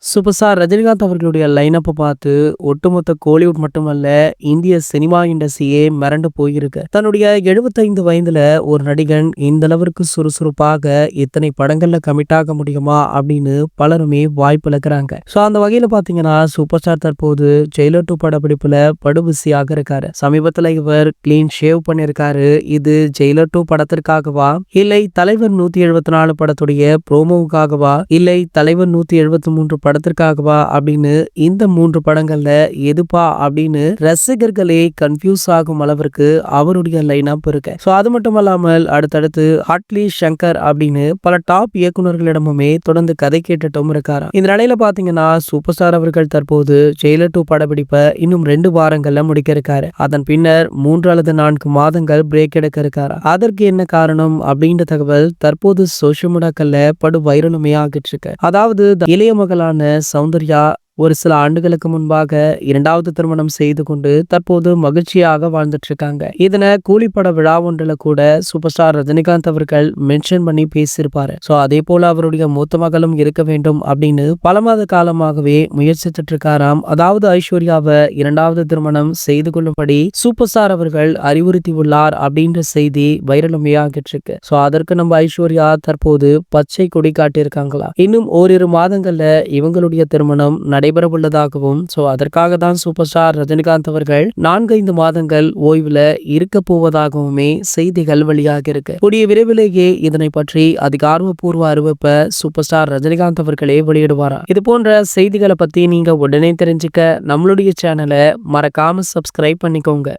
Super star Rajinikanth அவர்களுடைய லைனப்ப பார்த்து ஒட்டுமொத்த கோலிவுட் மட்டுமல்ல, இந்திய சினிமா இண்டஸ்ட்ரியே மிரண்டு போயிருக்கு. தன்னுடைய 75 வயதுல ஒரு நடிகன் இந்த அளவிற்கு சுறுசுறுப்பாக இத்தனை படங்கள்ல கமிட் ஆக முடியுமா அப்படின்னு பலருமே வாய்ப்பு இழக்கிறாங்க. ஸோ அந்த வகையில பாத்தீங்கன்னா சூப்பர் ஸ்டார் தற்போது ஜெயிலர் 2 படப்பிடிப்புல படுபிசியாக இருக்காரு. சமீபத்துல இவர் கிளீன் ஷேவ் பண்ணிருக்காரு. இது ஜெயிலர் 2 படத்திற்காகவா, இல்லை தலைவர் 174 படத்துடைய ப்ரோமோவுக்காகவா, இல்லை தலைவர் 173 படத்திற்காகவா அப்படின்னு இந்த 3 படங்கள்ல எதுப்பா அப்படின்னு ரசிகர்களே கன்ஃபியூஸ் ஆகும் அளவிற்கு அவருடைய லைனப் இருக்கு. ஸோ அது மட்டும் இல்லாமல் அடுத்தடுத்து ஹாட்லி சங்கர் அப்படின்னு பல டாப் இயக்குநர்களிடமுமே தொடர்ந்து கதை கேட்டுட்டும் இருக்காராம். இந்த நிலையில பாத்தீங்கன்னா சூப்பர் ஸ்டார் அவர்கள் தற்போது ஜெயிலர் 2 படப்பிடிப்பை இன்னும் 2 வாரங்கள்ல முடிக்க இருக்காரு. அதன் பின்னர் 3 அல்லது 4 மாதங்கள் பிரேக் எடுக்க இருக்காரு. அதற்கு என்ன காரணம் அப்படின்ற தகவல் தற்போது சோசியல் மீடியாக்கள்ல படு வைரலுமே ஆகிட்டு இருக்கு. அதாவது இளைய மகளான சௌந்தர்யா ஒரு சில ஆண்டுகளுக்கு முன்பாக 2வது திருமணம் செய்து கொண்டு தற்போது மகிழ்ச்சியாக வாழ்ந்துட்டு இருக்காங்க. இதனை கூலிப்பட விழா ஒன்றுல கூட சூப்பர் ஸ்டார் ரஜினிகாந்த் அவர்கள் மென்ஷன் பண்ணி பேசியிருப்பாரு. சோ அதே போல அவருடைய மூத்த மகளும் இருக்க வேண்டும் அப்படின்னு பல மாத காலமாகவே முயற்சித்துட்டு இருக்காராம். அதாவது ஐஸ்வர்யாவை 2வது திருமணம் செய்து கொள்ளும்படி சூப்பர் ஸ்டார் அவர்கள் அறிவுறுத்தி உள்ளார் அப்படின்ற செய்தி வைரலுமே ஆகிட்டு இருக்கு. சோ அதற்கு நம்ம ஐஸ்வர்யா தற்போது பச்சை கொடி காட்டியிருக்காங்களா. இன்னும் ஓரிரு மாதங்கள்ல இவங்களுடைய திருமணம் நடைபெறவுள்ளதாகவும், சோ அதற்காக தான் சூப்பர் ஸ்டார் ரஜினிகாந்த் அவர்கள் 4-5 மாதங்கள் ஓய்வுல இருக்க போவதாகவுமே செய்திகள் வெளியாக இருக்கு. கூடிய விரைவிலேயே இதனை பற்றி அதிகாரப்பூர்வ அறிவிப்பை சூப்பர் ஸ்டார் ரஜினிகாந்த் அவர்களே வெளியிடுவாரா. இது போன்ற செய்திகளை பத்தி நீங்க உடனே தெரிஞ்சுக்க நம்மளுடைய சேனலை மறக்காம சப்ஸ்கிரைப் பண்ணிக்கோங்க.